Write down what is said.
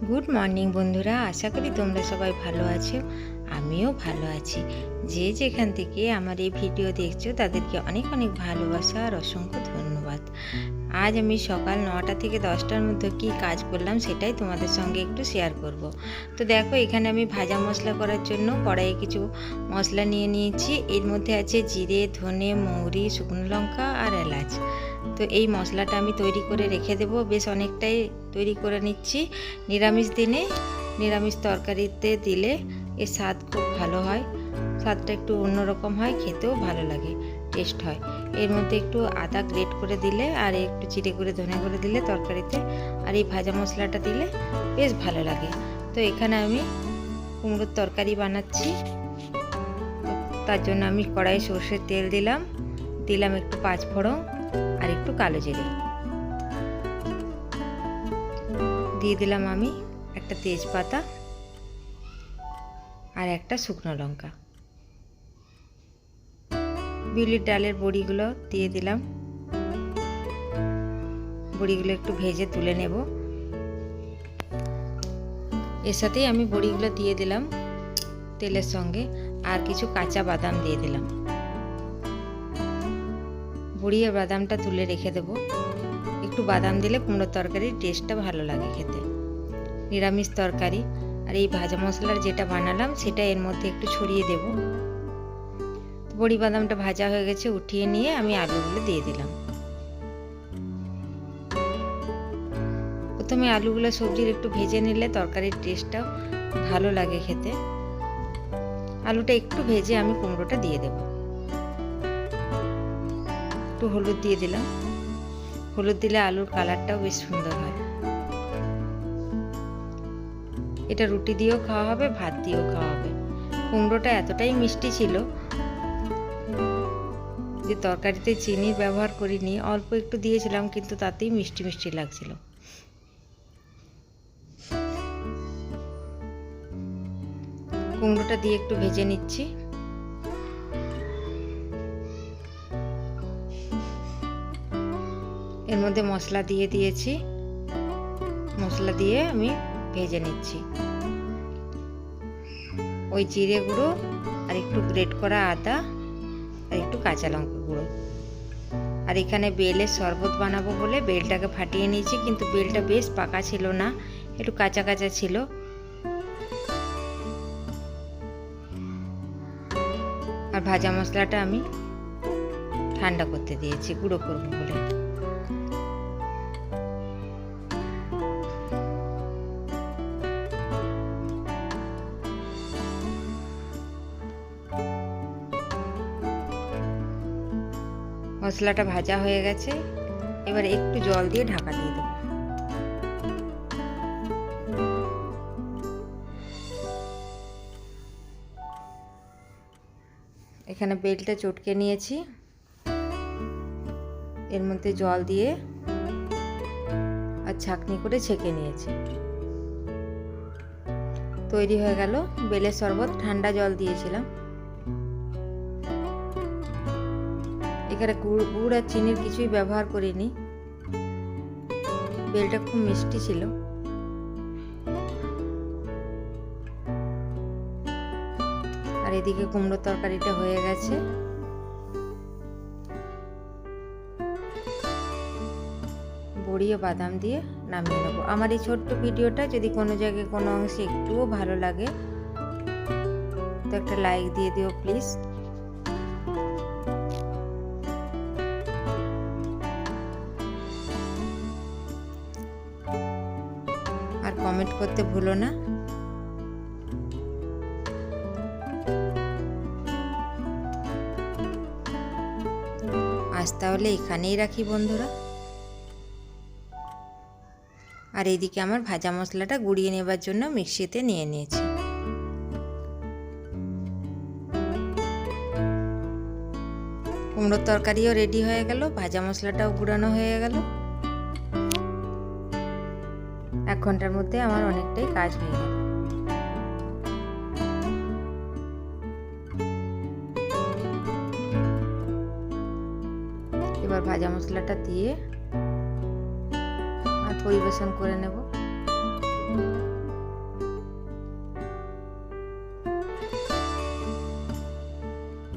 Good morning বন্ধুরা, আশা করি তোমরা সবাই ভালো আছো। আমিও ভালো আছি। যে যেখান থেকে আমার এই ভিডিও দেখছো তাদেরকে অনেক অনেক ভালোবাসা আর অসংখ্য ধন্যবাদ। আজ আমি সকাল 9টা থেকে 10টার মধ্যে কী কাজ করলাম সেটাই তোমাদের সঙ্গে একটু শেয়ার করব। তো দেখো, এখানে আমি ভাজা মশলা করার জন্য কড়াইয়ে কিছু মশলা নিয়ে নিয়েছি। এর মধ্যে আছে জিরে, ধনে, মৌরি, শুকনো লঙ্কা আর এলাচ। তো এই মশলাটা আমি তৈরি করে রেখে দেবো। বেশ অনেকটাই তৈরি করে নিচ্ছি। নিরামিষ দিনে নিরামিষ তরকারিতে দিলে এর স্বাদ খুব ভালো হয়। স্বাদটা একটু অন্যরকম হয়, খেতেও ভালো লাগে, টেস্ট হয়। এর মধ্যে একটু আদা গ্রেট করে দিলে আর একটু জিরে করে ধনে করে দিলে তরকারিতে, আর এই ভাজা মশলাটা দিলে বেশ ভালো লাগে। তো এখানে আমি কুমড়োর তরকারি বানাচ্ছি। তার জন্য আমি কড়াইয়ে সর্ষের তেল দিলাম একটু পাঁচফোড়ন আর একটু কালো জিরে দিয়ে দিলাম আমি একটা তেজপাতা আর একটা শুকনো লঙ্কা। বিউলির ডালের বড়িগুলো দিয়ে দিলাম। বড়িগুলো একটু ভেজে তুলে নেব। এর সাথেই আমি বড়িগুলো দিয়ে দিলাম তেলের সঙ্গে, আর কিছু কাঁচা বাদাম দিয়ে দিলাম। বড়ি আর বাদামটা তুলে রেখে দেব। একটু বাদাম দিলে কুমড়োর তরকারির টেস্টটা ভালো লাগে খেতে। নিরামিষ তরকারি, আর এই ভাজা মশলার যেটা বানালাম সেটা এর মধ্যে একটু ছড়িয়ে দেব। বড়ি বাদামটা ভাজা হয়ে গেছে, উঠিয়ে নিয়ে আমি আলুগুলো দিয়ে দিলাম। প্রথমে আলুগুলো সবজির একটু ভেজে নিলে তরকারির টেস্টটাও ভালো লাগে খেতে। আলুটা একটু ভেজে আমি কুমড়োটা দিয়ে দেব। একটু হলুদ দিয়ে দিলাম। হলুদ দিলে আলুর কালারটাও বেশ সুন্দর হয়। এটা রুটি দিয়েও খাওয়া হবে, ভাত দিয়েও খাওয়া হবে। কুমড়োটা এতটাই মিষ্টি ছিল যে তরকারিতে চিনি ব্যবহার করিনি, অল্প একটু দিয়েছিলাম, কিন্তু তাতেই মিষ্টি মিষ্টি লাগছিল। কুমড়োটা দিয়ে একটু ভেজে নিচ্ছি। এর মধ্যে মশলা দিয়ে দিয়েছি। মশলা দিয়ে আমি ভেজে নিচ্ছি। ওই জিরে গুঁড়ো আর একটু গ্রেট করা আদা আর একটু কাঁচা লঙ্কা গুঁড়ো। আর এখানে বেলের শরবত বানাবো বলে বেলটাকে ফাটিয়ে নিয়েছি, কিন্তু বেলটা বেশ পাকা ছিল না, একটু কাঁচা কাঁচা ছিল। আর ভাজা মশলাটা আমি ঠান্ডা করতে দিয়েছি গুঁড়ো করবো বলে। মশলাটা ভাজা হয়ে গেছে, এবার একটু জল দিয়ে ঢাকা দিয়ে দেবো। এখানে বেলটা চটকে নিয়েছি, এর মধ্যে জল দিয়ে আর ছাঁকনি করে ছেঁকে নিয়েছি। তৈরি হয়ে গেল বেলের শরবত। ঠান্ডা জল দিয়েছিলাম। এখানে গুড় আর চিনির কিছুই ব্যবহার করিনি। বেলটা খুব মিষ্টি ছিল। আর এদিকে কুমড়োর তরকারিটা হয়ে গেছে। বড়ি ও বাদাম দিয়ে নামিয়ে নেব। আমার এই ছোট্ট ভিডিওটা যদি কোনো জায়গায় কোনো অংশে একটুও ভালো লাগে তো একটা লাইক দিয়ে দিও প্লিজ। আর কমেন্ট করতে ভুলো না। আজ তাহলে এখানেই রাখি বন্ধুরা। আর এইদিকে আমার ভাজা মশলাটা গুঁড়িয়ে নেবার জন্য মিক্সিতে নিয়ে নিয়েছি। কুমড়োর তরকারিও রেডি হয়ে গেল, ভাজা মশলাটাও গুঁড়ানো হয়ে গেল। 1 ঘন্টার মধ্যে আমার অনেকটাই কাজ হয়ে গেল। এবার ভাজা মশলাটা দিয়ে আর পরিবেশন করে নেব।